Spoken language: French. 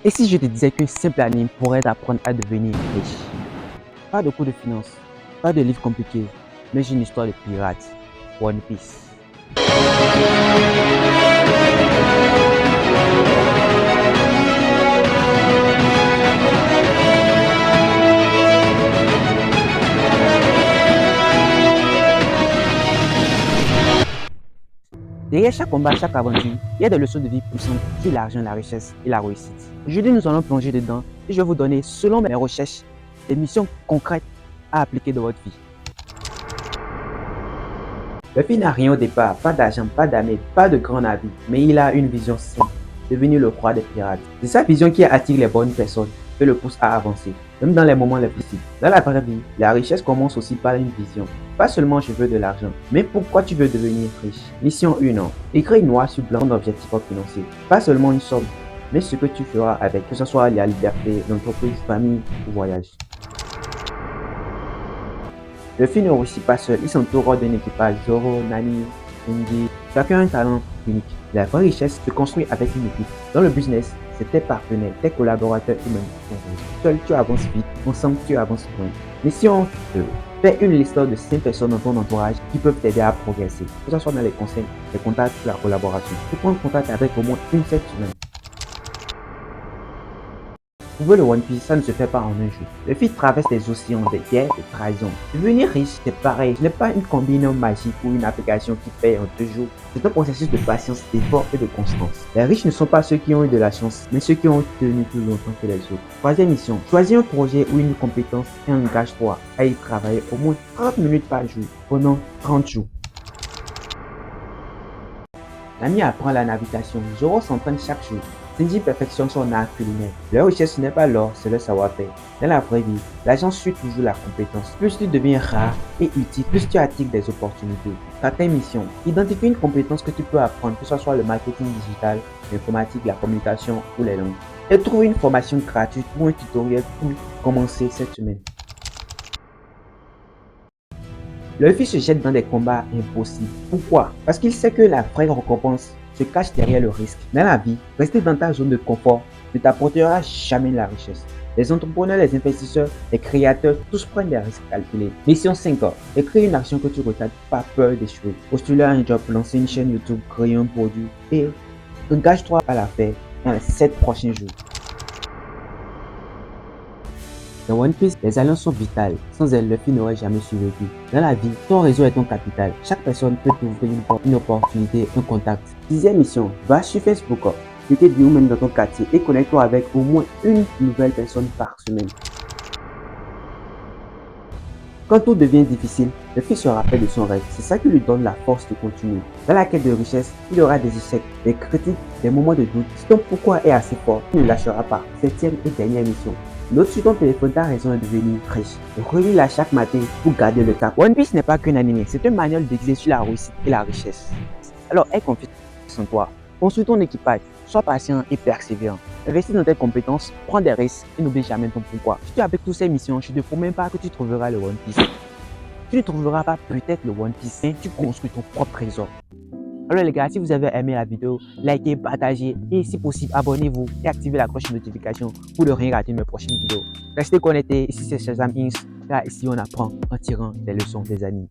Et si je te disais qu'un simple anime pourrait t'apprendre à devenir riche? Pas de cours de finance, pas de livres compliqués, mais une histoire de pirate, One Piece. Derrière chaque combat, chaque aventure, il y a des leçons de vie puissantes sur l'argent, la richesse et la réussite. Aujourd'hui, nous allons plonger dedans et je vais vous donner, selon mes recherches, des missions concrètes à appliquer dans votre vie. Luffy n'a rien au départ, pas d'argent, pas d'armée, pas de grand navire, mais il a une vision simple, devenir le roi des pirates. C'est sa vision qui attire les bonnes personnes et le pousse à avancer, même dans les moments les plus difficiles. Dans la vraie vie, la richesse commence aussi par une vision. Pas seulement je veux de l'argent, mais pourquoi tu veux devenir riche? Mission 1. Écris noir sur blanc d'objectifs financiers. Pas seulement une somme, mais ce que tu feras avec, que ce soit la liberté, l'entreprise, famille ou voyage. Luffy ne réussit pas seul, il s'entoure d'un équipage. Zoro, Nami, Sanji, chacun a un talent unique. La vraie richesse se construit avec une équipe. Dans le business, c'est tes partenaires, tes collaborateurs et même ton réseau. Seul tu avances vite, ensemble tu avances loin. Mission 2. Fais une liste de 5 personnes dans ton entourage qui peuvent t'aider à progresser, que ce soit dans les conseils, les contacts ou la collaboration. Tu prends contact avec au moins une cette semaine. Trouver le One Piece, ça ne se fait pas en un jour. Luffy traverse des océans, des guerres, des trahisons. Devenir riche, c'est pareil. Ce n'est pas une combinaison magique ou une application qui fait en 2 jours. C'est un processus de patience, d'effort et de constance. Les riches ne sont pas ceux qui ont eu de la chance, mais ceux qui ont tenu plus longtemps que les autres. Troisième mission, choisis un projet ou une compétence et engage-toi à y travailler au moins 30 minutes par jour pendant 30 jours. Nami apprend la navigation. Zoro s'entraîne chaque jour. Sanji perfectionne son art culinaire. Leur richesse n'est pas l'or, c'est le savoir-faire. Dans la vraie vie, l'argent suit toujours la compétence. Plus tu deviens rare et utile, plus tu attires des opportunités. Quatrième mission, identifie une compétence que tu peux apprendre, que ce soit le marketing digital, l'informatique, la communication ou les langues. Et trouve une formation gratuite ou un tutoriel pour commencer cette semaine. Luffy se jette dans des combats impossibles. Pourquoi? Parce qu'il sait que la vraie récompense se cache derrière le risque. Dans la vie, rester dans ta zone de confort ne t'apportera jamais la richesse. Les entrepreneurs, les investisseurs, les créateurs, tous prennent des risques calculés. Mission 5. Écris une action que tu retardes, pas peur d'échouer. Postuler à un job, lancer une chaîne YouTube, créer un produit et engage-toi à la faire dans les 7 prochains jours. Dans One Piece, les alliances sont vitales. Sans elles, Luffy n'aurait jamais survécu. Dans la vie, ton réseau est ton capital. Chaque personne peut t'ouvrir une opportunité, un contact. 6e mission, va sur Facebook, Twitter ou même dans ton quartier et connecte-toi avec au moins une nouvelle personne par semaine. Quand tout devient difficile, Luffy se rappelle de son rêve. C'est ça qui lui donne la force de continuer. Dans la quête de richesse, il y aura des échecs, des critiques, des moments de doute. Si ton pourquoi est assez fort, tu ne lâcheras pas. 7e et dernière mission. Note sur ton téléphone ta raison de devenir riche. Relis-la chaque matin pour garder le cap. One Piece n'est pas qu'un animé, c'est un manuel déguisé sur la réussite et la richesse. Alors aie confiance en toi. Construis ton équipage, sois patient et persévérant. Investis dans tes compétences, prends des risques et n'oublie jamais ton pourquoi. Si tu appliques toutes ces missions, je ne te promets pas que tu trouveras le One Piece. Tu ne trouveras pas peut-être le One Piece, mais tu construis ton propre trésor. Alors les gars, si vous avez aimé la vidéo, likez, partagez et si possible, abonnez-vous et activez la cloche de notification pour ne rien rater de mes prochaines vidéos. Restez connectés, ici c'est Shazam Inc. Là, ici on apprend en tirant des leçons des animes.